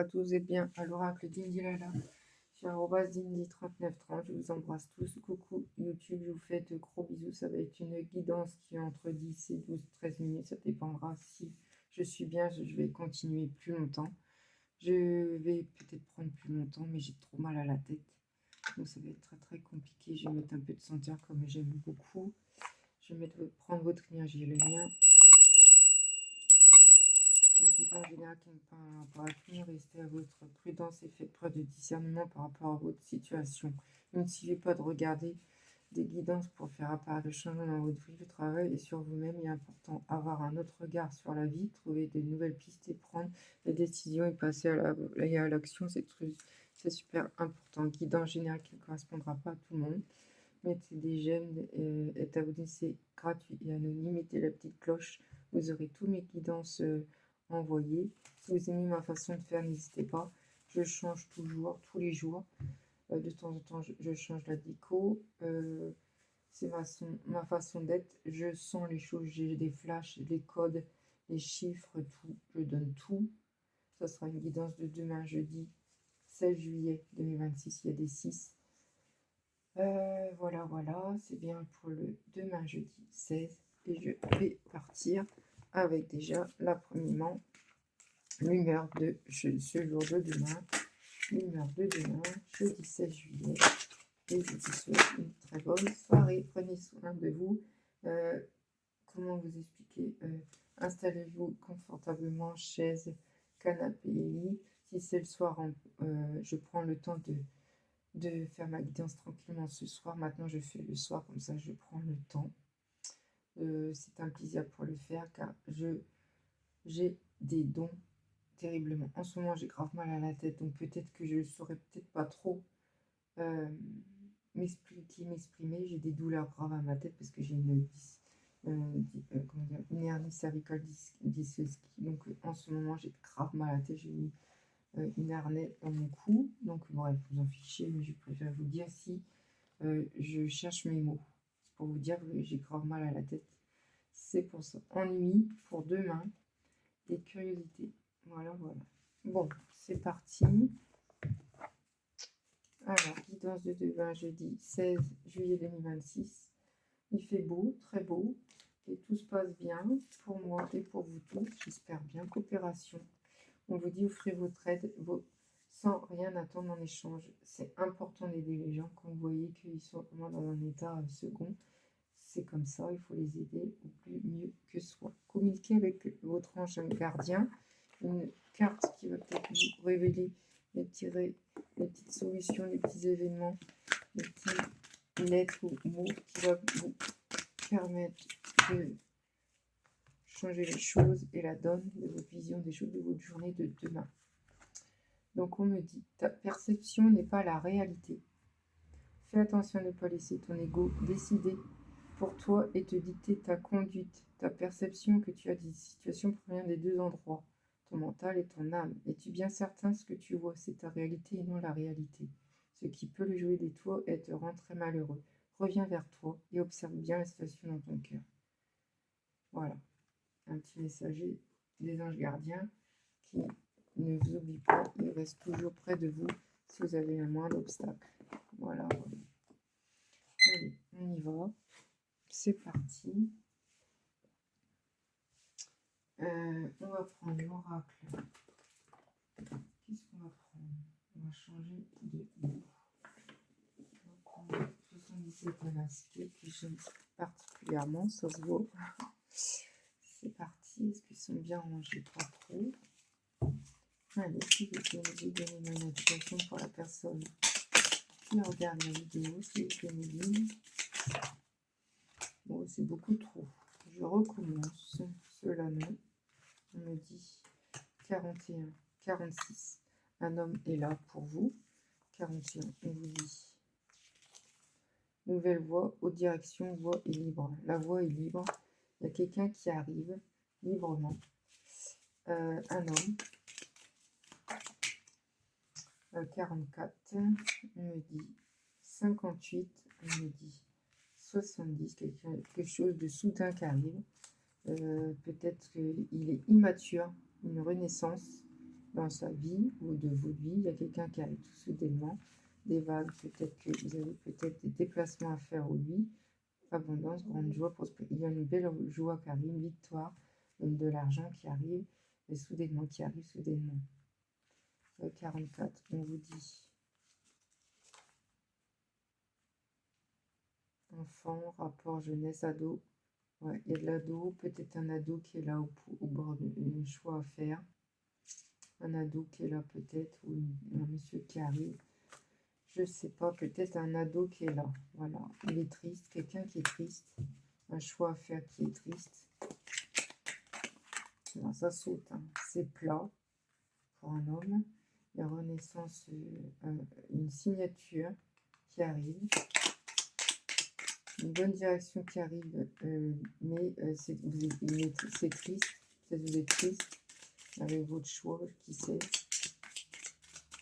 à tous, vous êtes bien à l'oracle d'Indy Lala sur @Dindy3930. Je vous embrasse tous. Coucou YouTube, je vous fais de gros bisous. Ça va être une guidance qui est entre 10 et 12-13 minutes. Ça dépendra si je suis bien. Je vais continuer plus longtemps. Je vais peut-être prendre plus longtemps, mais j'ai trop mal à la tête. Donc ça va être très très compliqué. Je vais mettre un peu de senteur comme j'aime beaucoup. Je vais prendre votre énergie et le mien. Une guidance générale qui me parle par rapport à restez à votre prudence et faites preuve de discernement par rapport à votre situation. Il ne suffit pas de regarder des guidances pour faire apparaître le changement dans votre vie, le travail et sur vous-même. Il est important d'avoir un autre regard sur la vie, trouver de nouvelles pistes et prendre des décisions et passer à l'action. C'est super important. Guidance générale qui ne correspondra pas à tout le monde. Mettez des j'aime et abonnez, c'est gratuit et anonyme. Mettez la petite cloche, vous aurez tous mes guidances envoyées. Si vous aimez ma façon de faire, n'hésitez pas. Je change toujours, tous les jours. De temps en temps, je change la déco. C'est ma façon d'être. Je sens les choses, j'ai des flashs, les codes, les chiffres, tout. Je donne tout. Ça sera une guidance de demain, jeudi 16 juillet 2026. Il y a des 6. Voilà, c'est bien pour le demain jeudi 16 et je vais partir avec déjà la première l'humeur de ce jour de demain, l'humeur de demain, jeudi 16 juillet et je vous souhaite une très bonne soirée, prenez soin de vous. Comment vous expliquer, installez-vous confortablement, chaise, canapé et lit. Si c'est le soir, je prends le temps de faire ma guidance tranquillement ce soir. Maintenant, je fais le soir, comme ça, je prends le temps. C'est un plaisir pour le faire, car j'ai des dons terriblement. En ce moment, j'ai grave mal à la tête, donc peut-être que je ne saurais peut-être pas trop m'exprimer. J'ai des douleurs graves à ma tête parce que j'ai une hernie cervicale disque. Donc, en ce moment, j'ai grave mal à la tête. J'ai mis une harnais dans mon cou. Donc bref, vous en fichez, mais je préfère vous dire si je cherche mes mots. C'est pour vous dire que j'ai grave mal à la tête. C'est pour ça. Ennui pour demain et curiosité. Voilà. Bon, c'est parti. Alors, guidance de demain, jeudi 16 juillet 2026. Il fait beau, très beau. Et tout se passe bien pour moi et pour vous tous. J'espère bien. Coopération. On vous dit offrez votre aide sans rien attendre en échange. C'est important d'aider les gens quand vous voyez qu'ils sont vraiment dans un état second. C'est comme ça, il faut les aider au plus mieux que soi. Communiquez avec votre ange gardien. Une carte qui va peut-être vous révéler les petites solutions, les petits événements, les petites lettres ou mots qui vont vous permettre de changer les choses et la donne de votre vision des choses de votre journée de demain. Donc on me dit, ta perception n'est pas la réalité. Fais attention à ne pas laisser ton ego décider pour toi et te dicter ta conduite. Ta perception que tu as des situations provient des deux endroits, ton mental et ton âme. Es-tu bien certain ce que tu vois, c'est ta réalité et non la réalité. Ce qui peut le jouer des toits et te rend très malheureux. Reviens vers toi et observe bien la situation dans ton cœur. Voilà. Un petit messager des anges gardiens qui ne vous oublie pas, il reste toujours près de vous si vous avez un moindre obstacle. Voilà. Allez, on y va. C'est parti. On va prendre l'oracle. Qu'est-ce qu'on va prendre? On va changer de mot. On va prendre 77 monasques que j'aime particulièrement, ça se voit. C'est parti. Est-ce qu'ils sont bien rangés? Pas trop. Allez, si vous pouvez me donner une notification pour la personne qui regarde la vidéo, si vous pouvez me dire. Bon, c'est beaucoup trop. Je recommence. Cela non. On me dit 41, 46. Un homme est là pour vous. 41, on vous dit. Nouvelle voie, haute direction, voie est libre. La voie est libre. Il y a quelqu'un qui arrive librement. Un homme. 44, on me dit 58, on me dit 70, quelque chose de soudain qui arrive. Peut-être qu'il est immature, une renaissance. dans sa vie ou de votre vie. Il y a quelqu'un qui arrive tout soudainement, des vagues, peut-être que vous avez peut-être des déplacements à faire ou lui. Abondance, grande joie, prospérité. Il y a une belle joie qui arrive, une victoire, de l'argent qui arrive, et soudainement, qui arrive soudainement. 44, on vous dit. Enfant, rapport, jeunesse, ado. Ouais, il y a de l'ado, peut-être un ado qui est là au bord d'un choix à faire. Un ado qui est là peut-être, ou un monsieur qui arrive. Je sais pas, peut-être un ado qui est là. Voilà, il est triste, quelqu'un qui est triste. Un choix à faire qui est triste. Non, ça saute, hein. C'est plat pour un homme. Il y a renaissance, une signature qui arrive. Une bonne direction qui arrive, mais c'est triste. Peut-être vous êtes triste avec votre choix, qui sait.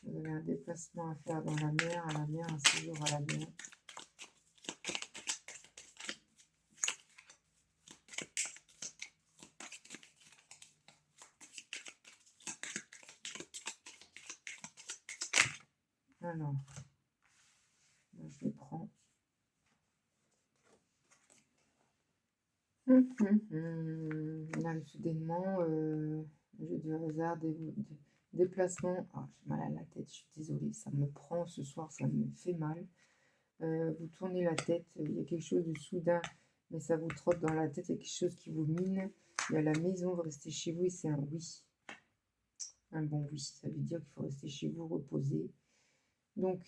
Vous avez un déplacement à faire dans la mer, un séjour à la mer. Alors, là, je les prends. Là, soudainement, jeu du hasard, déplacement. Oh, j'ai mal à la tête, je suis désolée, ça me prend ce soir, ça me fait mal. Vous tournez la tête, il y a quelque chose de soudain, mais ça vous trotte dans la tête, il y a quelque chose qui vous mine. Il y a la maison, vous restez chez vous et c'est un oui. Un bon oui, ça veut dire qu'il faut rester chez vous, reposer. Donc,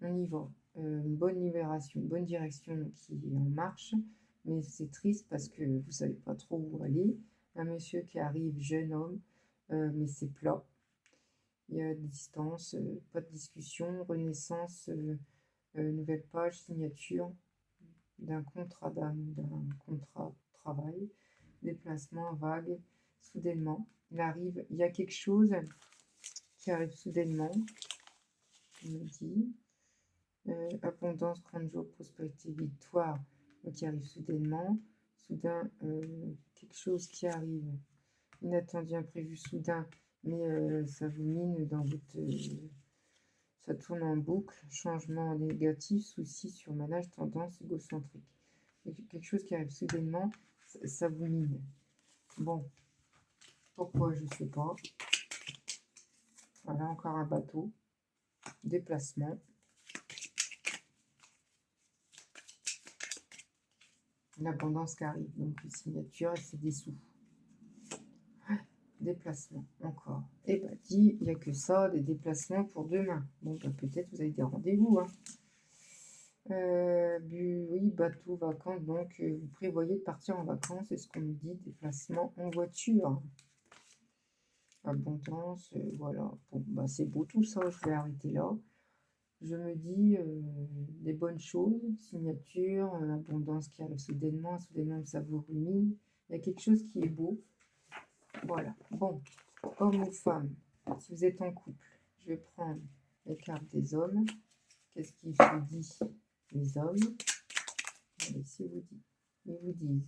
on y va. Une bonne libération, une bonne direction qui est en marche, mais c'est triste parce que vous ne savez pas trop où aller. Un monsieur qui arrive, jeune homme, mais c'est plat. Il y a distance, pas de discussion, renaissance, nouvelle page, signature d'un contrat d'âme, d'un contrat de travail, déplacement, vague, soudainement. Il arrive, il y a quelque chose qui arrive soudainement, on me dit. Abondance, grande joie, prospérité, victoire, qui arrive soudainement. Soudain, quelque chose qui arrive, inattendu, imprévu, soudain, mais ça vous mine dans votre... ça tourne en boucle, changement négatif, souci, surmanage, tendance égocentrique. Quelque chose qui arrive soudainement, ça vous mine. Bon, pourquoi, je ne sais pas. Voilà, encore un bateau, déplacement. Une abondance qui arrive, donc une signature et c'est des sous. Déplacement, encore. Et bah dit, il n'y a que ça, des déplacements pour demain. Bon, bah, peut-être vous avez des rendez-vous. Hein. Oui, bateau, vacances, donc vous prévoyez de partir en vacances, c'est ce qu'on nous dit, déplacement en voiture. Abondance, voilà. Bon, bah, c'est beau tout ça, je vais arrêter là. Je me dis des bonnes choses, signature, abondance qui arrive soudainement, ça vous rumine. Il y a quelque chose qui est beau. Voilà. Bon, homme ou femme, si vous êtes en couple, je vais prendre les cartes des hommes. Qu'est-ce qu'ils vous disent, les hommes? Allez, ils vous disent,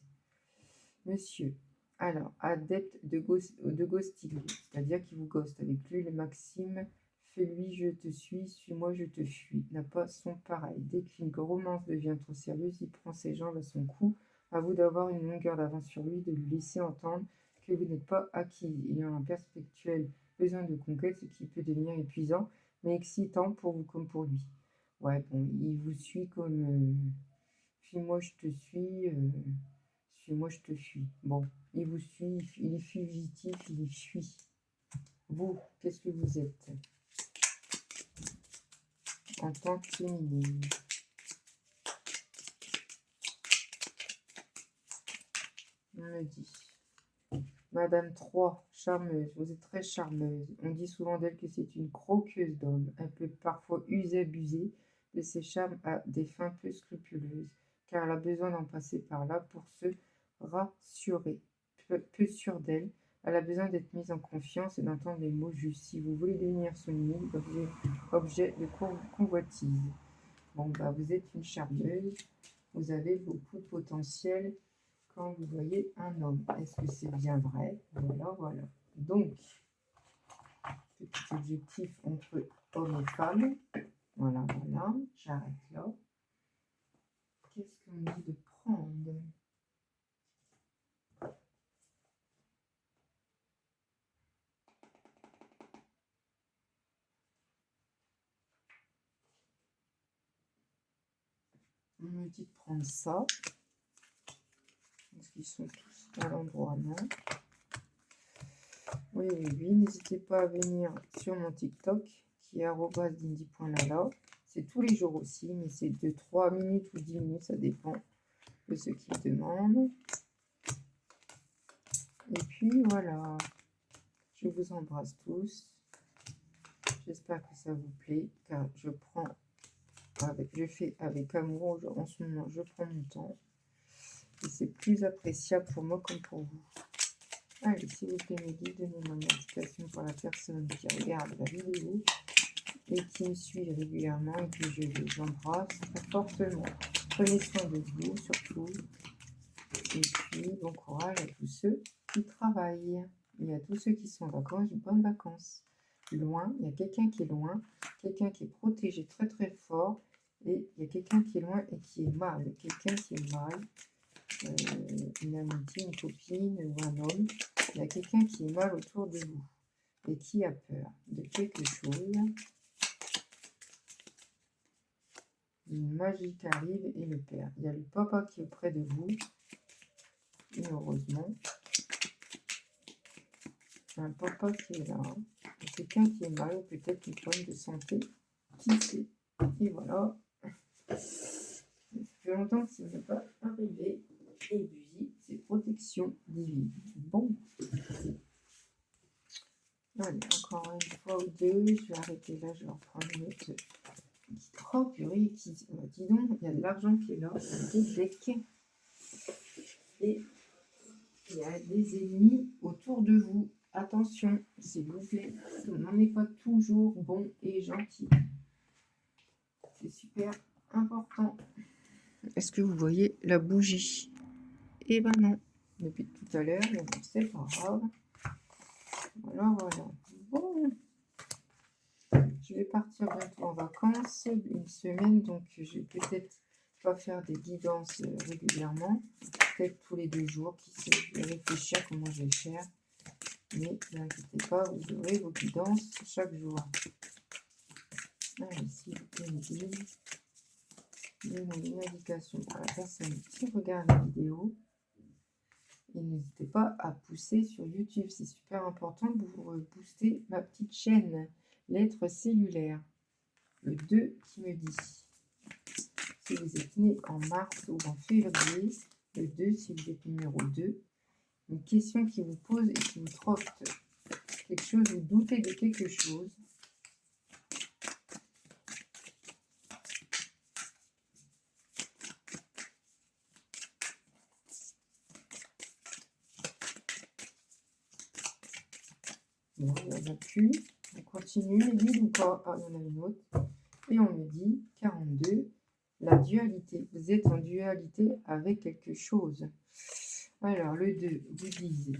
monsieur, alors, adepte de ghosting, c'est-à-dire qu'il vous ghost avec lui, le maxime. Fais-lui, je te suis-moi, je te fuis. N'a pas son pareil. Dès qu'une romance devient trop sérieuse, il prend ses jambes à son cou. À vous d'avoir une longueur d'avance sur lui, de lui laisser entendre que vous n'êtes pas acquis. Il a un perspectuel besoin de conquête, ce qui peut devenir épuisant, mais excitant pour vous comme pour lui. Ouais, bon, il vous suit comme suis-moi, je te suis, suis-moi, je te fuis. Bon, il vous suit, il est fugitif, il fuit. Vous, qu'est-ce que vous êtes en tant que féminine? On me dit. Madame 3, charmeuse. Vous êtes très charmeuse. On dit souvent d'elle que c'est une croqueuse d'homme. Elle peut parfois user, abuser de ses charmes à des fins peu scrupuleuses, car elle a besoin d'en passer par là pour se rassurer. Peu sûre d'elle, elle a besoin d'être mise en confiance et d'entendre les mots justes. Si vous voulez devenir son unique objet de convoitise. Bon, bah, vous êtes une charmeuse. Vous avez beaucoup de potentiel quand vous voyez un homme. Est-ce que c'est bien vrai? Voilà, voilà. Donc, petit objectif entre hommes et femmes. Voilà, voilà, j'arrête là. Qu'est-ce qu'on me dit de prendre? On me dit de prendre ça. Est-ce qu'ils sont tous à l'endroit? Non. Oui, oui, oui. N'hésitez pas à venir sur mon TikTok qui est @dindy.lala. C'est tous les jours aussi, mais c'est de 3 minutes ou 10 minutes, ça dépend de ce qu'ils demandent. Et puis voilà, je vous embrasse tous. J'espère que ça vous plaît, car je fais avec amour. En ce moment, je prends mon temps. Et c'est plus appréciable pour moi comme pour vous. Allez, s'il vous plaît, mes guides, donnez-moi une indication pour la personne qui regarde la vidéo et qui me suit régulièrement et que je les embrasse très fortement. Prenez soin de vous, surtout. Et puis, bon courage à tous ceux qui travaillent. Et à tous ceux qui sont en vacances, bonnes vacances. Loin, il y a quelqu'un qui est loin, quelqu'un qui est protégé très très fort. Et il y a quelqu'un qui est loin et qui est mal. Quelqu'un qui est mal. Une amitié, une copine ou un homme. Il y a quelqu'un qui est mal autour de vous et qui a peur de quelque chose. Une magie qui arrive et le père. Il y a le papa qui est auprès de vous. Et heureusement, un papa qui est là. Quelqu'un qui est mal ou peut-être une problème de santé. Qui sait? Et voilà. Ça fait longtemps que ça n'est pas arrivé. Et puis, c'est protection divine. Bon. Allez, encore une fois ou deux. Je vais arrêter là. Je vais reprendre une autre. Oh purée, dis donc, il y a de l'argent qui est là. Il y a des decks. Et il y a des ennemis autour de vous. Attention, s'il vous plaît. On n'en est pas toujours bon et gentil. C'est super important. Est-ce que vous voyez la bougie? Eh ben non. Depuis tout à l'heure, mais bon, c'est pas grave. Voilà, voilà. Bon. Je vais partir bientôt en vacances, une semaine, donc je vais peut-être pas faire des guidances régulièrement, peut-être tous les 2 jours, qui sait, je vais réfléchir à comment je vais faire, mais ne vous inquiétez pas, vous aurez vos guidances chaque jour. Allez, s'il vous plaît, donnez une indication pour la personne qui regarde la vidéo, et n'hésitez pas à pousser sur YouTube, c'est super important pour booster ma petite chaîne. Lettre cellulaire, le 2 qui me dit, si vous êtes né en mars ou en février, le 2 si vous êtes numéro 2, une question qui vous pose et qui vous trotte quelque chose, vous doutez de quelque chose. Bon, il n'y en a plus. On continue, les guides ou pas? Ah, il y en a une autre. Et on me dit, 42, la dualité. Vous êtes en dualité avec quelque chose. Alors, le 2, vous disent,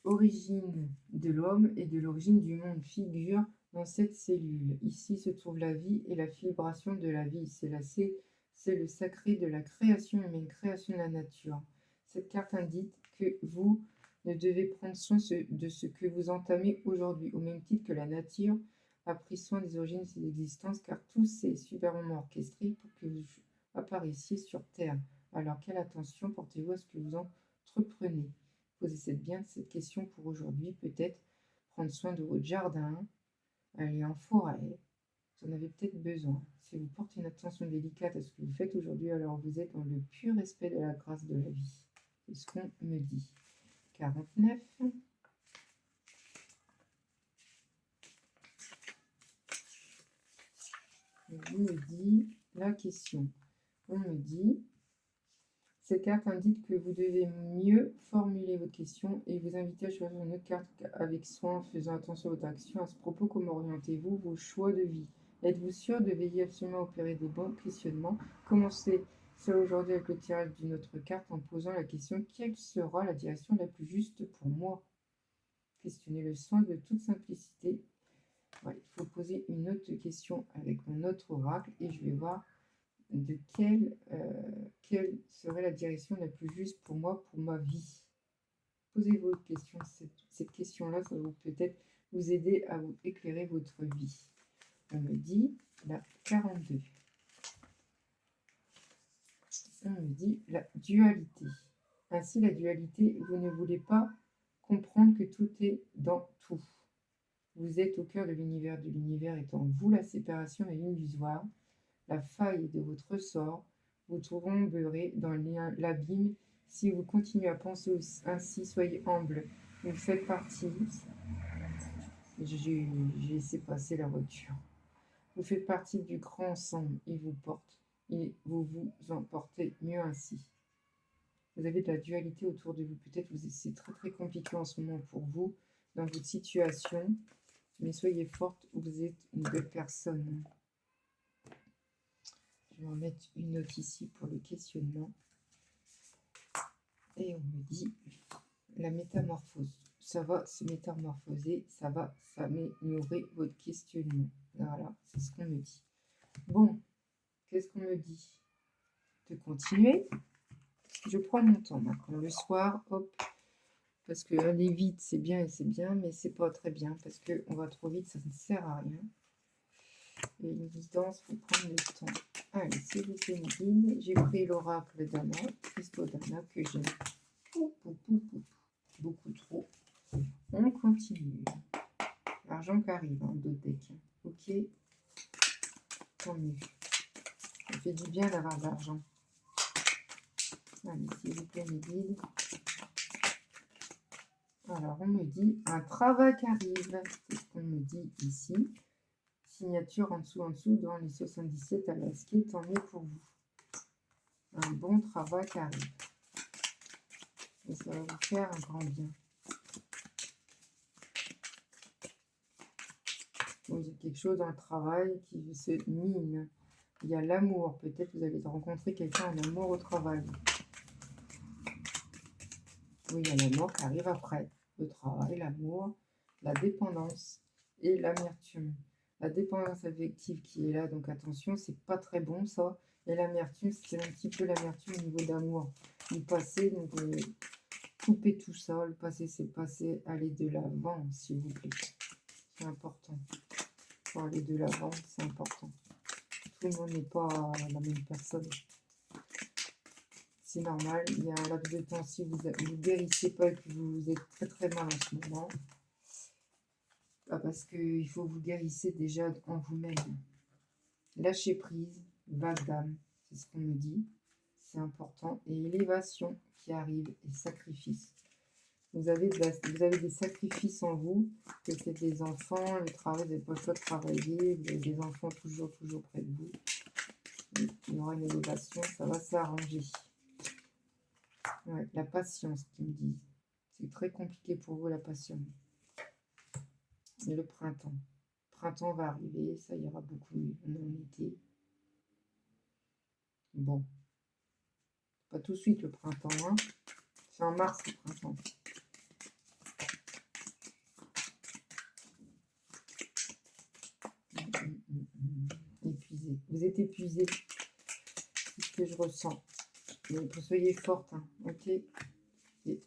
origine de l'homme et de l'origine du monde figure dans cette cellule. Ici se trouve la vie et la vibration de la vie. C'est le sacré de la création humaine, création de la nature. Cette carte indique que vous ne devez prendre soin de ce que vous entamez aujourd'hui, au même titre que la nature a pris soin des origines de ses existences, car tout s'est superbement orchestré pour que vous apparaissiez sur Terre. Alors, quelle attention portez-vous à ce que vous entreprenez? Posez bien cette question pour aujourd'hui. Peut-être prendre soin de votre jardin, aller en forêt. Vous en avez peut-être besoin. Si vous portez une attention délicate à ce que vous faites aujourd'hui, alors vous êtes dans le pur respect de la grâce de la vie. C'est ce qu'on me dit. 49. On me dit la question. On me dit, cette carte indique que vous devez mieux formuler votre question et vous inviter à choisir une autre carte avec soin en faisant attention à votre action. À ce propos, comment orientez-vous vos choix de vie? Êtes-vous sûr de veiller absolument à opérer des bons questionnements? Commencez cela aujourd'hui avec le tirage d'une autre carte en posant la question: quelle sera la direction la plus juste pour moi? Questionnez le soin de toute simplicité. Ouais, il faut poser une autre question avec mon autre oracle et je vais voir de quelle serait la direction la plus juste pour moi, pour ma vie. Posez votre question. Cette question-là, ça va peut-être vous aider à vous éclairer votre vie. On me dit la 42. On me dit la dualité. Ainsi, la dualité, vous ne voulez pas comprendre que tout est dans tout. Vous êtes au cœur de l'univers est en vous, la séparation est illusoire. La faille de votre sort vous tomberez dans l'abîme si vous continuez à penser ainsi. Soyez humble. Vous faites partie. J'ai laissé passer la voiture. Vous faites partie du grand ensemble. Il vous porte et vous vous emportez mieux ainsi. Vous avez de la dualité autour de vous. Peut-être que c'est très très compliqué en ce moment pour vous dans votre situation. Mais soyez forte, vous êtes une belle personne. Je vais en mettre une note ici pour le questionnement. Et on me dit la métamorphose. Ça va se métamorphoser, ça va s'améliorer votre questionnement. Voilà, c'est ce qu'on me dit. Bon, qu'est-ce qu'on me dit? De continuer. Je prends mon temps maintenant. Le soir, hop, parce que aller vite, c'est bien, mais c'est pas très bien parce qu'on va trop vite, ça ne sert à rien. Et une guidance, il faut prendre le temps. Allez, s'il vous plaît, une guide. J'ai pris l'oracle d'Anna, Christo d'Anna, que j'aime beaucoup trop. On continue. L'argent qui arrive, hein, d'autres decks. Ok. Tant mieux. Ça fait du bien d'avoir de l'argent. Allez, s'il vous plaît, mes guides. Alors, on me dit un travail qui arrive. C'est ce qu'on me dit ici. Signature en dessous, dans les 77 à l'asquet. Tant mieux pour vous. Un bon travail qui arrive. Et ça va vous faire un grand bien. Il y a quelque chose dans le travail qui se mine. Il y a l'amour. Peut-être que vous allez rencontrer quelqu'un en amour au travail. Oui, il y a l'amour qui arrive après. Le travail, l'amour, la dépendance et l'amertume. La dépendance affective qui est là, donc attention, c'est pas très bon ça. Et l'amertume, c'est un petit peu l'amertume au niveau d'amour. Du passé, donc couper tout ça. Le passé, c'est le passé. Aller de l'avant, s'il vous plaît. C'est important. Pour aller de l'avant, c'est important. Tout le monde n'est pas la même personne. C'est normal, il y a un laps de temps, si vous ne guérissez pas et que vous êtes très très mal en ce moment, parce qu'il faut vous guérissez déjà en vous-même. Lâcher prise, vague d'âme, c'est ce qu'on me dit, c'est important. Et élévation qui arrive et sacrifice. Vous avez des sacrifices en vous, peut-être des enfants, le travail, vous n'avez pas le choix de travailler, vous avez des enfants toujours près de vous. Il y aura une élévation, ça va s'arranger. Ouais, la patience, qu'ils me disent. C'est très compliqué pour vous, la patience. Et le printemps. Le printemps va arriver, ça ira beaucoup mieux. On est en été. Bon. Pas tout de suite, le printemps. Hein. C'est en mars, le printemps. Épuisé. Vous êtes épuisé. C'est ce que je ressens. Mais soyez forte. Hein. Ok. Et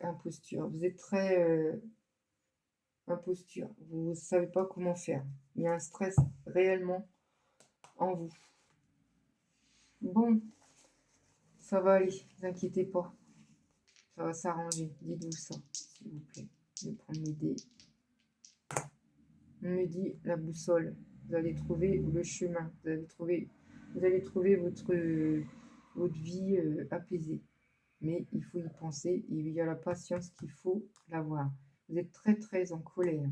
imposture. Vous êtes très... imposture. Vous ne savez pas comment faire. Il y a un stress réellement en vous. Bon, ça va aller, ne vous inquiétez pas. Ça va s'arranger. Dites-vous ça, s'il vous plaît. Je vais prendre mes dés. On me dit la boussole. Vous allez trouver le chemin. Vous allez trouver votre vie apaisée. Mais il faut y penser. Il y a la patience qu'il faut l'avoir. Vous êtes très très en colère.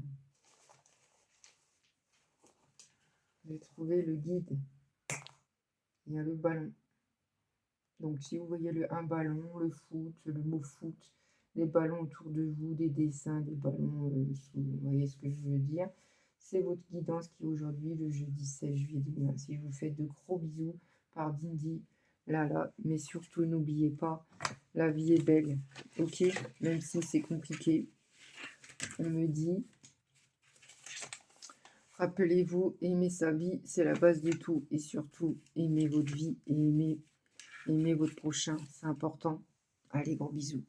Vous allez trouver le guide. Il y a le ballon. Donc, si vous voyez un ballon, le foot, le mot foot, des ballons autour de vous, des dessins, des ballons, vous voyez ce que je veux dire. C'est votre guidance qui est aujourd'hui, le jeudi 16 juillet 2026. Je vous fais de gros bisous par Dindi, Lala. Mais surtout, n'oubliez pas, la vie est belle, ok? Même si c'est compliqué. On me dit, rappelez-vous, aimer sa vie, c'est la base de tout. Et surtout, aimer votre vie et aimer votre prochain. C'est important. Allez, gros bisous.